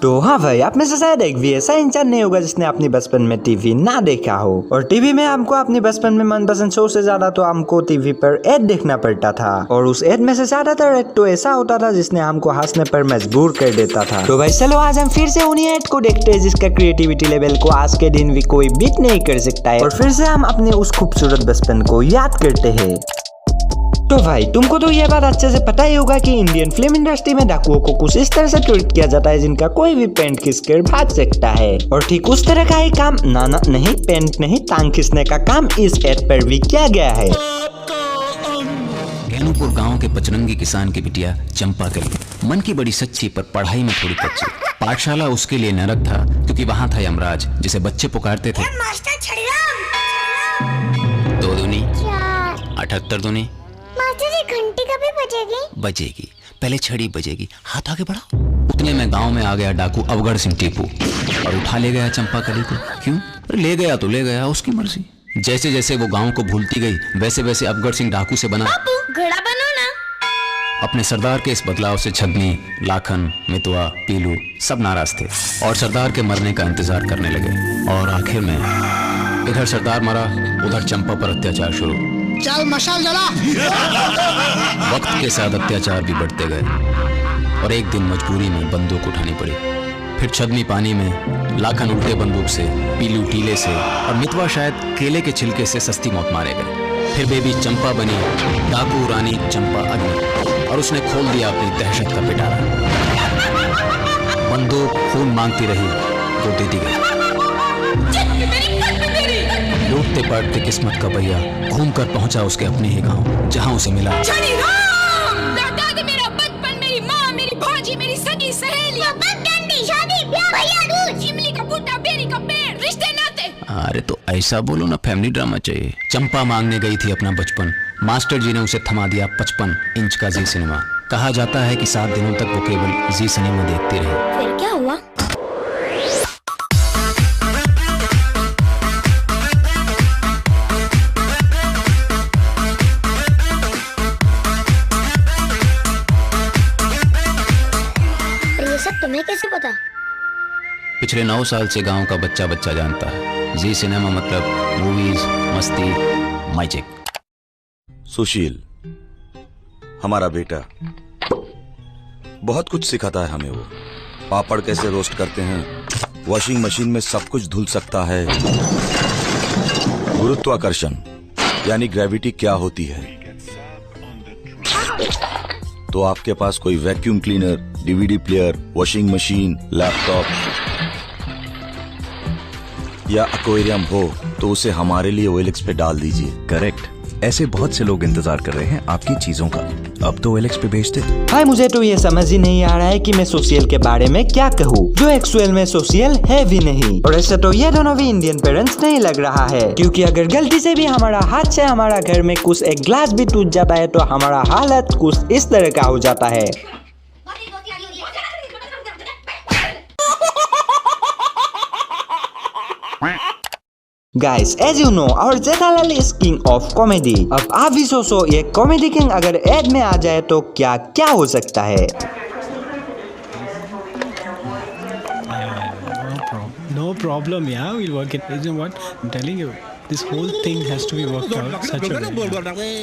तो हाँ भाई, आप में से शायद एक भी ऐसा इंसान नहीं होगा जिसने अपनी बचपन में टीवी ना देखा हो। और टीवी में हमको अपने बचपन में मनपसंद शो से ज्यादा तो हमको टीवी पर एड देखना पड़ता था, और उस एड में से ज्यादातर एड तो ऐसा होता था जिसने हमको हंसने पर मजबूर कर देता था। तो भाई चलो आज हम फिर से उन्हीं एड को देखते हैं जिसका क्रिएटिविटी लेवल को आज के दिन भी कोई बीट नहीं कर सकता है, और फिर से हम अपने उस खूबसूरत बचपन को याद करते हैं। तो भाई तुमको तो ये बात अच्छे से पता ही होगा कि इंडियन फिल्म इंडस्ट्री में डाकुओं को कुछ इस तरह से ट्रीट किया जाता है जिनका कोई भी पेंट खींचकर भाग सकता है, और ठीक उस तरह का ही काम नहीं पेंट नहीं टांग खींचने का काम इस एड पर भी किया गया है। गैनूपुर गांव के पचरंगी किसान की बिटिया चंपा कली मन की बड़ी सच्ची पर पढ़ाई में थोड़ी कच्ची। पाठशाला उसके लिए नरक था क्योंकि वहाँ था यमराज जिसे बच्चे पुकारते थे। मास्टर छड़ीराम। 2 दूनी 78 दूनी घंटी कभी बजेगी? बजेगी, पहले छड़ी बजेगी। हाथ आगे बढ़ा। उतने में गांव में आ गया डाकू अवगढ़ सिंह टीपू और उठा ले गया चंपा कली को। क्यों? अरे ले गया तो ले गया, उसकी मर्जी। जैसे जैसे वो गांव को भूलती गई वैसे वैसे अवगढ़ सिंह डाकू से बना घड़ा बनो ना। अपने सरदार के इस बदलाव से छगनी, लाखन, मितवा, पीलू सब नाराज थे और सरदार के मरने का इंतजार करने लगे। और आखिर में इधर सरदार मरा, उधर चंपा पर अत्याचार शुरू। चल मशाल जला। वक्त के साथ अत्याचार भी बढ़ते गए और एक दिन मजबूरी में बंदूक उठानी पड़ी। फिर छदनी पानी में, लाखन उल्टे बंदूक से, पीलू टीले से और मितवा शायद केले के छिलके से सस्ती मौत मारे गए। फिर बेबी चंपा बनी डाकू रानी चंपा अग्नि और उसने खोल दिया अपनी दहशत का पिटारा। बंदूक खून मांगती रही तो देती गई। लूटते पाटते किस्मत का भैया घूम कर पहुंचा उसके अपने ही गांव जहां उसे मिला दादा मेरा बचपन, मेरी माँ, मेरी भाजी, मेरी सगी सहेलियां, शादी, ब्याह, भैया दूज, इमली का बूटा, बेरी का पेड़, रिश्ते नाते। अरे तो ऐसा बोलो ना, फैमिली ड्रामा चाहिए। चंपा मांगने गई थी अपना बचपन, मास्टर जी ने उसे थमा दिया 55 इंच का जी सिनेमा। कहा जाता है कि 7 दिनों तक वो केवल जी सिनेमा देखती रही। फिर क्या हुआ? तुम्हें कैसे पता? पिछले 9 साल से गांव का बच्चा बच्चा जानता है जी सिनेमा मतलब मूवीज, मस्ती, मैजिक। सुशील हमारा बेटा बहुत कुछ सिखाता है हमें। वो पापड़ कैसे रोस्ट करते हैं, वॉशिंग मशीन में सब कुछ धुल सकता है, गुरुत्वाकर्षण यानी ग्रेविटी क्या होती है। तो आपके पास कोई vacuum cleaner, DVD player, washing machine, laptop या एक्वेरियम हो तो उसे हमारे लिए OLX पे डाल दीजिए। करेक्ट, ऐसे बहुत से लोग इंतजार कर रहे हैं आपकी चीजों का। अब तो OLX पे भेज दे। भाई मुझे तो ये समझ ही नहीं आ रहा है कि मैं सोशल के बारे में क्या कहूँ जो एक्चुअल में सोशल है भी नहीं। और ऐसे तो ये दोनों भी इंडियन पेरेंट्स नहीं लग रहा है, क्योंकि अगर गलती से भी हमारा हाथ से हमारा घर में कुछ एक ग्लास भी टूट जाता है तो हमारा हालत कुछ इस तरह का हो जाता है। Guys, as you know, our Jethalal is king of comedy। अब आप भी सोचो ये कॉमेडी किंग अगर एड में आ जाए तो क्या क्या हो सकता है। No problem, yeah, we'll work it. You know what? I'm telling you, this whole thing has to be worked out such a way.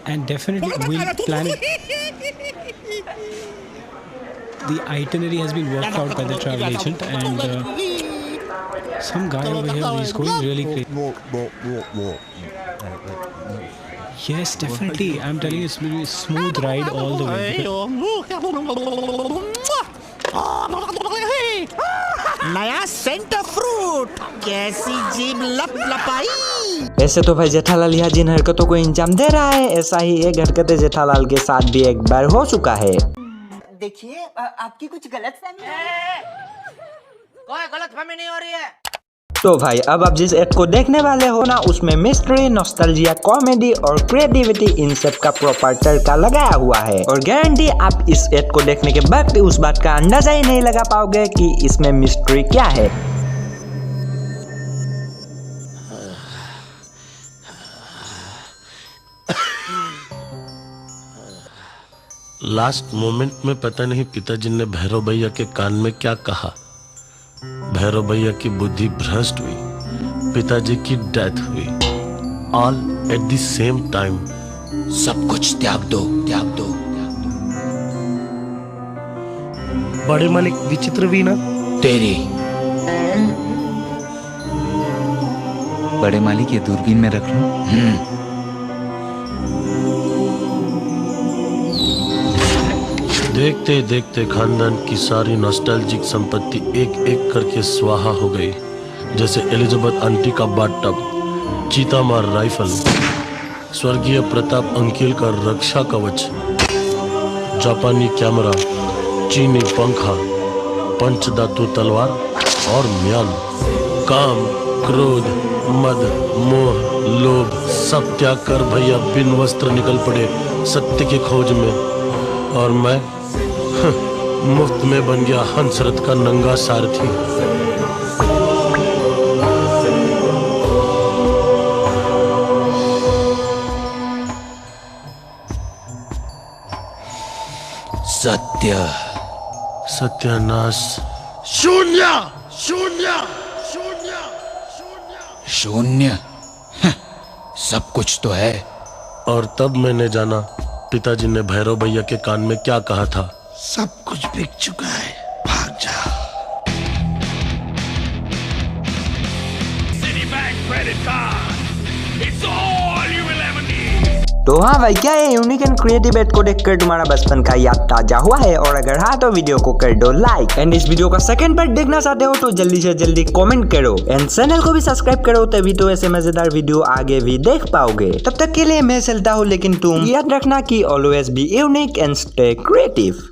And definitely we'll plan it. The itinerary has been worked out by the travel agent and some guy over here is going really crazy. Yes, definitely. I'm telling you, it's going to be a smooth ride all the way. नया centre fruit, कैसी जीभ लप लपाई। ऐसे तो भाई जेठालाल यहाँ जिन हरकतों को इंजाम दे रहा है, ऐसा ही एक हरकत जेठालाल के साथ भी एक बार हो चुका है। देखिए आपकी कुछ गलतफहमी है। कोई गलतफहमी नहीं हो रही है। तो भाई अब आप जिस एड को देखने वाले हो ना, उसमें मिस्ट्री, नॉस्टैल्जिया, कॉमेडी और क्रिएटिविटी इन सब का प्रॉपर तड़का लगाया हुआ है। और गारंटी आप इस एड को देखने के बाद भी उस बात का अंदाजा ही नहीं लगा पाओगे कि इसमें मिस्ट्री क्या है। लास्ट मोमेंट में पता नहीं पिताजी ने भैरव भैया के कान में क्या कहा। भैरव भैया की बुद्धि भ्रष्ट हुई, पिताजी की डेथ हुई, all at the same time. सब कुछ त्याग दो, त्याग दो। बड़े मालिक विचित्र भी ना तेरी बड़े मालिक ये दूरबीन में रख लूं? देखते देखते खानदान की सारी नॉस्टैल्जिक संपत्ति एक एक करके स्वाहा हो गई, जैसे एलिजाबेथ आंटी का बाथटब, चीतामार राइफल, स्वर्गीय प्रताप अंकिल का रक्षा कवच, जापानी कैमरा, चीनी पंखा, पंचधातु तलवार और म्यान। काम, क्रोध, मद, मोह, लोभ सब त्याग कर भैया बिन वस्त्र निकल पड़े सत्य की खोज में, और मैं मुफ्त में बन गया हंसरथ का नंगा सारथी। सत्य, सत्यानाश, शून्य, शून्य, शून्य, शून्य, शून्य। सब कुछ तो है। और तब मैंने जाना पिताजी ने भैरव भैया के कान में क्या कहा था। सब कुछ बिक चुका है, भाग जा। तो हाँ भाई, क्या ये यूनिक एंड क्रिएटिव एड को देखकर तुम्हारा बचपन का याद ताजा हुआ है? और अगर हाँ तो वीडियो को कर दो लाइक, एंड इस वीडियो का सेकंड पार्ट देखना चाहते हो तो जल्दी से जल्दी कमेंट करो, एंड चैनल को भी सब्सक्राइब करो, तभी तो ऐसे मजेदार वीडियो आगे भी देख पाओगे। तब तक के लिए मैं चलता हूँ, लेकिन तुम याद रखना कि always be unique and stay creative.